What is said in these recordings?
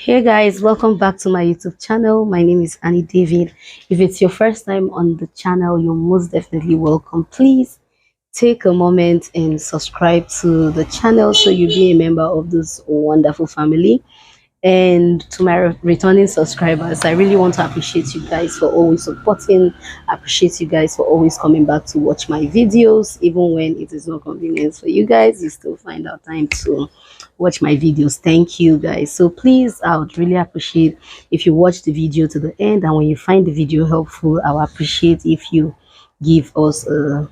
Hey guys, welcome back to my YouTube channel. My name is Annie David. If it's your first time on the channel, you're most definitely welcome. Please take a moment and subscribe to the channel so you be a member of this wonderful family. And to my returning subscribers, I really want to appreciate you guys for always supporting. Appreciate you guys for always coming back to watch my videos. Even when it is not convenient for you guys, you still find out time to watch my videos. Thank you guys. So please, I would really appreciate if you watch the video to the end, and when you find the video helpful, I would appreciate if you give us a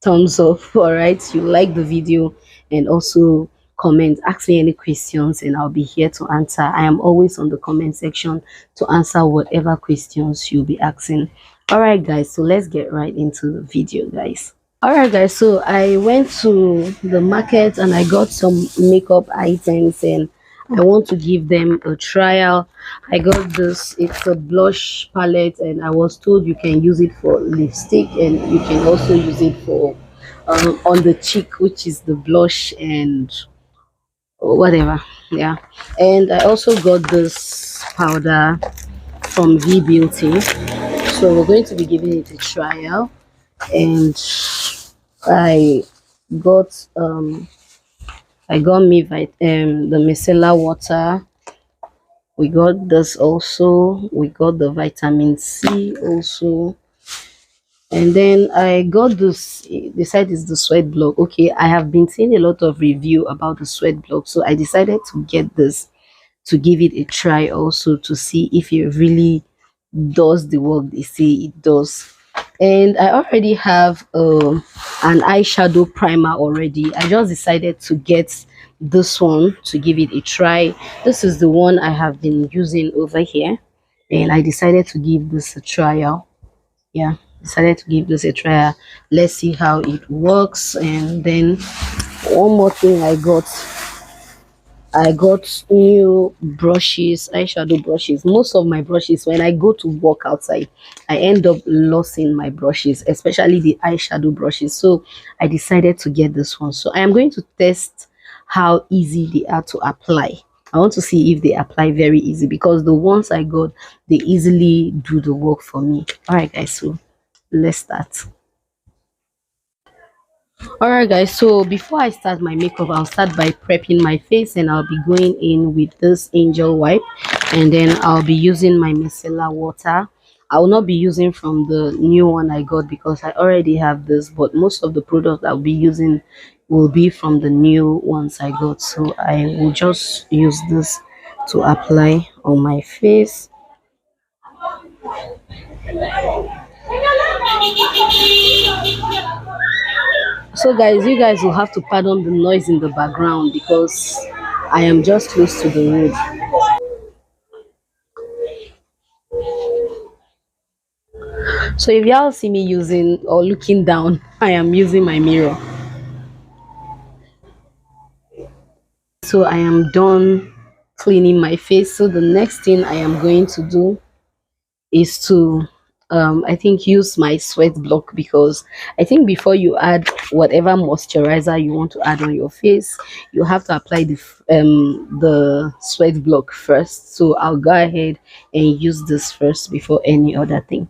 thumbs up. All right, you like the video, and also comment, ask me any questions, and I'll be here to answer. I am always on the comment section to answer whatever questions you'll be asking. All right guys, so let's get right into the video guys. All right guys, so I went to the market and I got some makeup items, and I want to give them a trial. I got this, it's a blush palette, and I was told you can use it for lipstick and you can also use it for on the cheek, which is the blush and whatever. Yeah, and I also got this powder from V Beauty, so we're going to be giving it a trial. And I got the micellar water. We got this also. We got the vitamin C also. And then I got this. The site is the sweat block. Okay, I have been seeing a lot of review about the sweat block, so I decided to get this to give it a try also, to see if it really does the work they say it does. And I already have an eyeshadow primer already. I just decided to get this one to give it a try. This is the one I have been using over here, and I decided to give this a trial. Yeah, decided to give this a try. Let's see how it works. And then one more thing I got new brushes, eyeshadow brushes. Most of my brushes, when I go to walk outside, I end up losing my brushes, especially the eyeshadow brushes. So I decided to get this one. So I am going to test how easy they are to apply. I want to see if they apply very easy, because the ones I got, they easily do the work for me. All right guys, so let's start. All right guys, so before I start my makeup, I'll start by prepping my face, and I'll be going in with this angel wipe, and then I'll be using my micellar water. I will not be using from the new one I got because I already have this, but most of the products I'll be using will be from the new ones I got. So I will just use this to apply on my face. So guys, you guys will have to pardon the noise in the background because I am just close to the road. So if y'all see me using or looking down, I am using my mirror. So I am done cleaning my face. So the next thing I am going to do is to I think use my sweat block, because I think before you add whatever moisturizer you want to add on your face, you have to apply the sweat block first. So I'll go ahead and use this first before any other thing.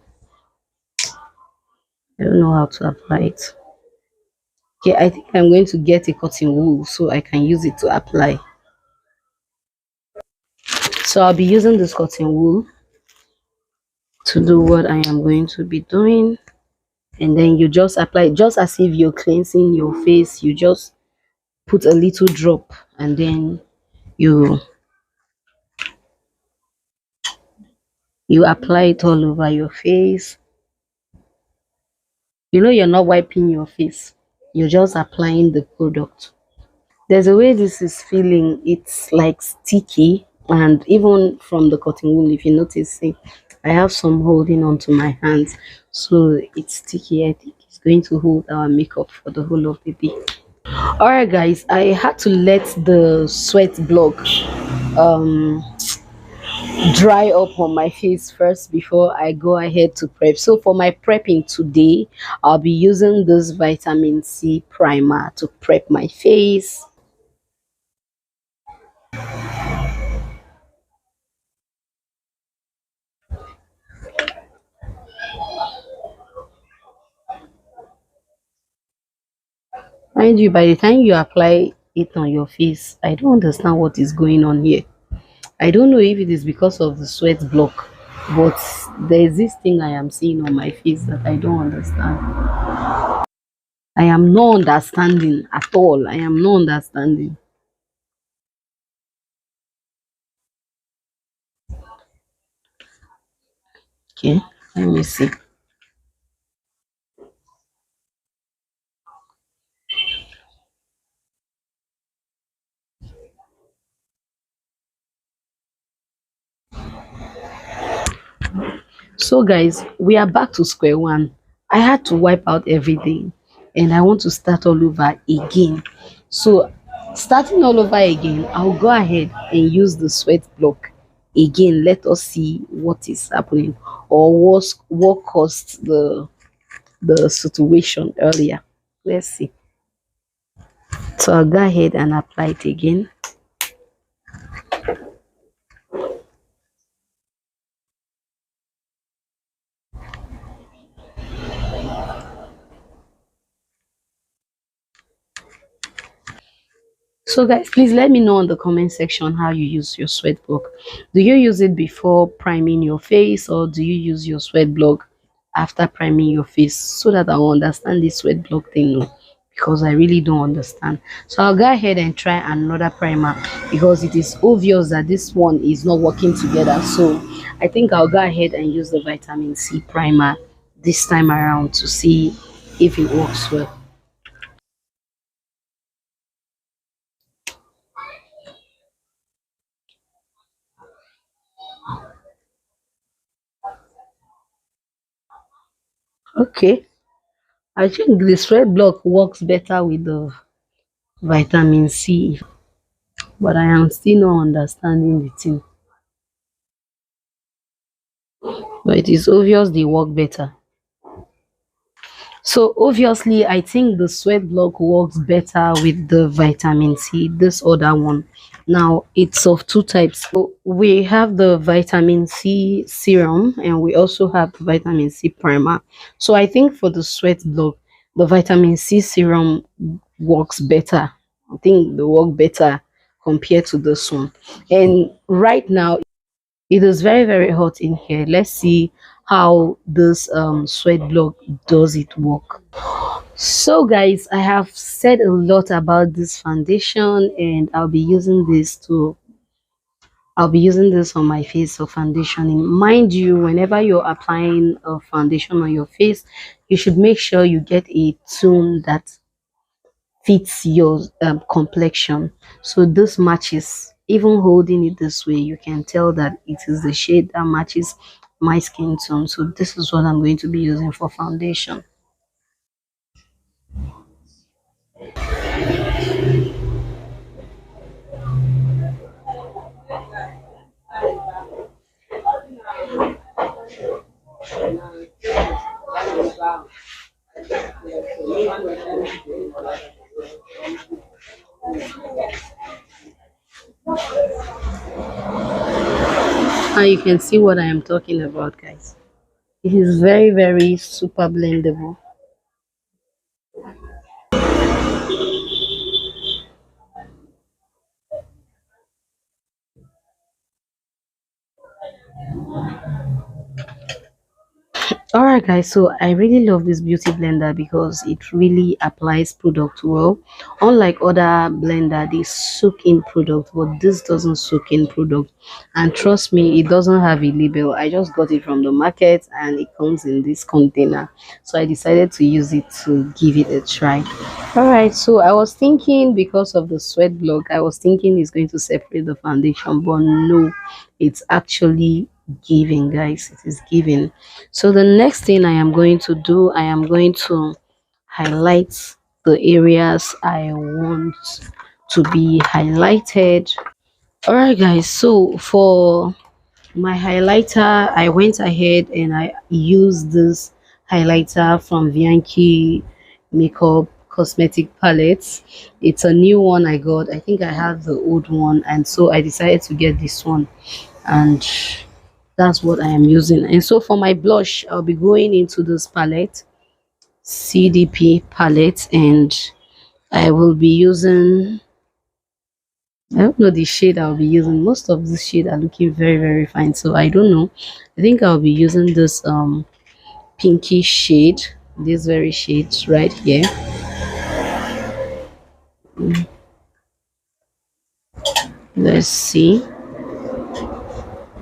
I don't know how to apply it. Okay, I think I'm going to get a cotton wool so I can use it to apply. So I'll be using this cotton wool to do what I am going to be doing. And then you just apply it just as if you're cleansing your face. You just put a little drop, and then you apply it all over your face. You know, you're not wiping your face, you're just applying the product. There's a way this is feeling. It's like sticky, and even from the cotton wool, if you notice, see, I have some holding onto my hands, so it's sticky. I think it's going to hold our makeup for the whole of the day. All right guys, I had to let the sweat block dry up on my face first before I go ahead to prep. So for my prepping today, I'll be using this vitamin C primer to prep my face. Mind you, by the time you apply it on your face, I don't understand what is going on here. I don't know if it is because of the sweat block, but there is this thing I am seeing on my face that I don't understand. I am not understanding at all. I am not understanding. Okay, let me see. So, guys, we are back to square one. I had to wipe out everything and I want to start all over again. So, starting all over again, I'll go ahead and use the sweat block again. Let us see what is happening or what caused the situation earlier. Let's see. So, I'll go ahead and apply it again. So guys, please let me know in the comment section how you use your sweat block. Do you use it before priming your face or do you use your sweat block after priming your face so that I will understand this sweat block thing? No, because I really don't understand. So I'll go ahead and try another primer because it is obvious that this one is not working together. So I think I'll go ahead and use the vitamin C primer this time around to see if it works well. Okay. I think the sweat block works better with the vitamin C, but I am still not understanding the thing. But it is obvious they work better. So obviously, I think the sweat block works better with the vitamin C. This other one, now it's of two types. So we have the vitamin C serum, and we also have the vitamin C primer. So I think for the sweat block, the vitamin C serum works better. I think they work better compared to this one. And right now, it is very very hot in here. Let's see how this sweat block does it work. So guys, I have said a lot about this foundation and I'll be using this on my face for foundationing. Mind you, whenever you're applying a foundation on your face, you should make sure you get a tone that fits your complexion. So this matches. Even holding it this way, you can tell that it is the shade that matches my skin tone. So this is what I'm going to be using for foundation. Now you can see what I am talking about, guys. It is very very super blendable. All right guys, so I really love this beauty blender because it really applies product well. Unlike other blender, they soak in product, but this doesn't soak in product. And trust me, it doesn't have a label. I just got it from the market and it comes in this container, so I decided to use it to give it a try. All right, so I was thinking, because of the sweat block, I was thinking it's going to separate the foundation, but no, it's actually giving, guys. It is giving. So the next thing I am going to do, I am going to highlight the areas I want to be highlighted. All right guys, so for my highlighter, I went ahead and I used this highlighter from Bianchi makeup cosmetic palettes. It's a new one I got. I think I have the old one, and so I decided to get this one, and that's what I am using. And so for my blush, I'll be going into this palette, CDP palette, and I will be using, I don't know the shade I'll be using. Most of this shade are looking very, very fine. So I don't know. I think I'll be using this pinky shade, this very shade right here. Let's see.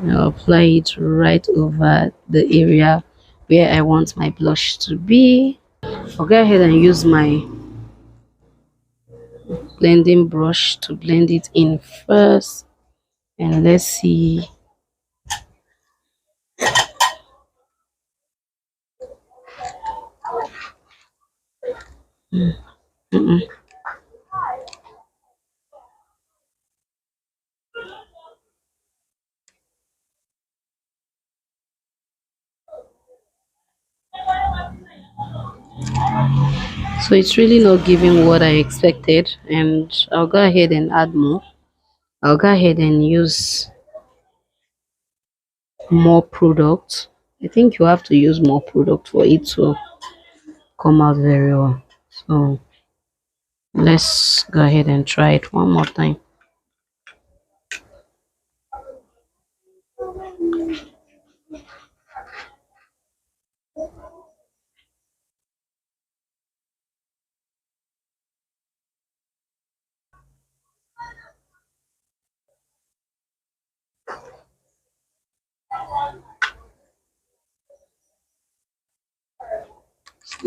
I'll apply it right over the area where I want my blush to be. I'll go ahead and use my blending brush to blend it in first. And let's see. Mm-mm. So it's really not giving what I expected, and I'll go ahead and add more. I'll go ahead and use more product. I think you have to use more product for it to come out very well. So let's go ahead and try it one more time.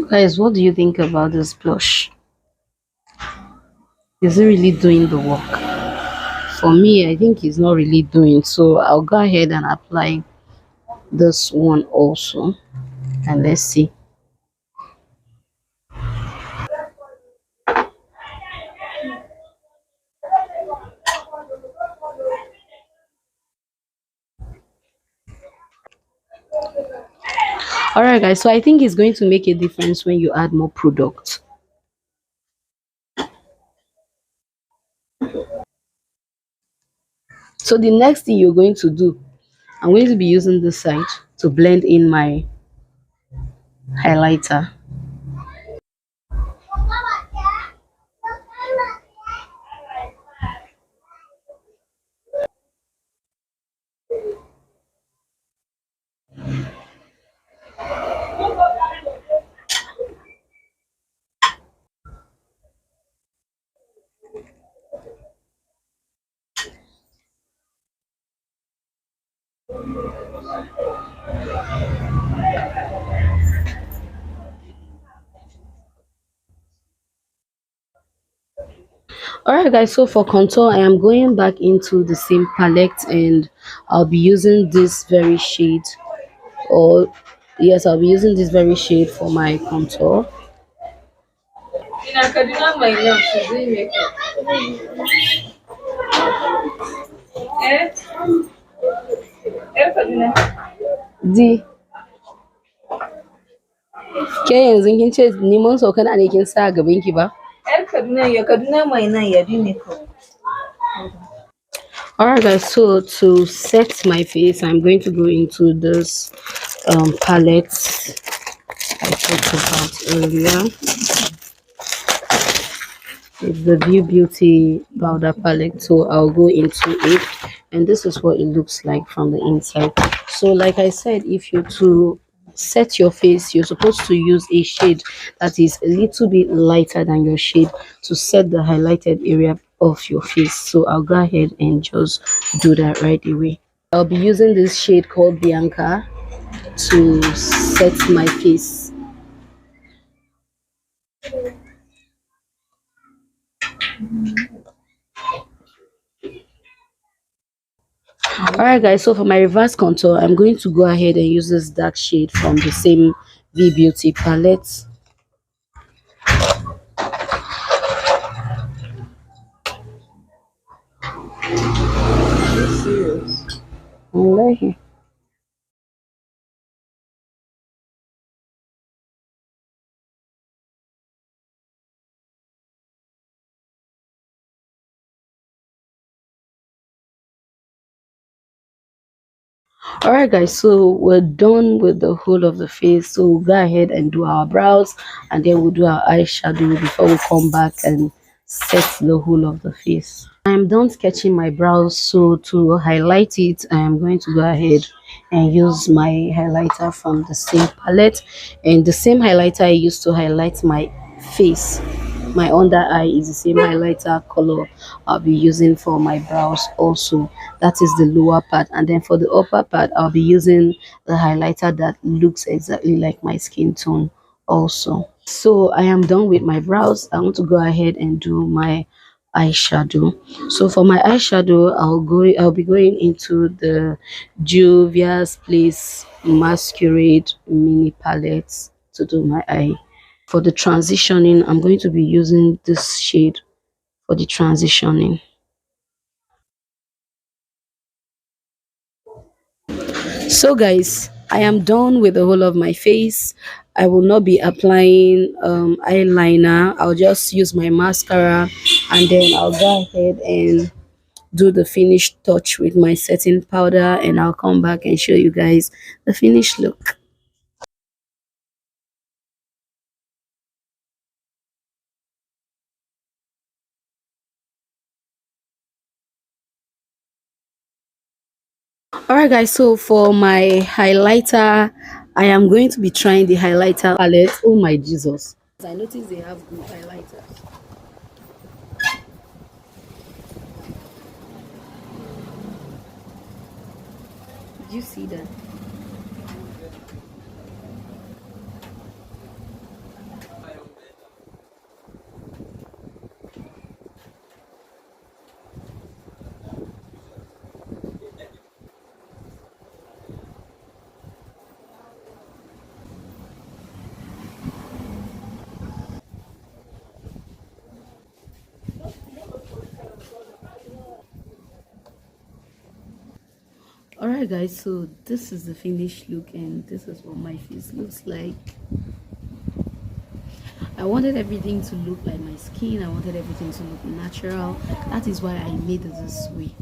Guys, what do you think about this blush? Is it really doing the work? For me, I think it's not really doing. So I'll go ahead and apply this one also, and let's see. All right, guys. So I think it's going to make a difference when you add more product. So the next thing you're going to do, I'm going to be using this side to blend in my highlighter. All right, guys. So for contour, I am going back into the same palette, and I'll be using this very shade. Or yes, I'll be using this very shade for my contour. In Kaduna, my name, she's doing makeup. Eh? Eh, Kaduna. Di, ke yanzu kin ce neman saukan a ne kin sa a gaban ki ba? Yar Kaduna, ya Kaduna mai nan ya do makeup. Alright guys, so to set my face, I'm going to go into this palette I talked about earlier. It's the View Beauty powder palette, so I'll go into it, and this is what it looks like from the inside. So like I said, if you to set your face, you're supposed to use a shade that is a little bit lighter than your shade to set the highlighted area of your face. So I'll go ahead and just do that right away. I'll be using this shade called Bianca to set my face. Alright guys, so for my reverse contour, I'm going to go ahead and use this dark shade from the same V Beauty palette. Are you serious? Wallahi. All right, guys, so we're done with the whole of the face. So we'll go ahead and do our brows, and then we'll do our eyeshadow before we come back and set the whole of the face. I'm done sketching my brows, so to highlight it, I am going to go ahead and use my highlighter from the same palette, and the same highlighter I used to highlight my face. My under eye is the same highlighter color I'll be using for my brows also. That is the lower part, and then for the upper part I'll be using the highlighter that looks exactly like my skin tone also. So I am done with my brows. I want to go ahead and do my eyeshadow. So for my eyeshadow, I'll be going into the Juvia's Place Masquerade mini palette to do my eye. For the transitioning, I'm going to be using this shade for the transitioning. So guys, I am done with the whole of my face. I will not be applying eyeliner. I'll just use my mascara, and then I'll go ahead and do the finished touch with my setting powder, and I'll come back and show you guys the finished look. Alright guys, so for my highlighter, I am going to be trying the highlighter palette. Oh my Jesus, I noticed they have good highlighters. Did you see that? Alright guys, so this is the finished look, and this is what my face looks like. I wanted everything to look like my skin. I wanted everything to look natural. That is why I made it this way.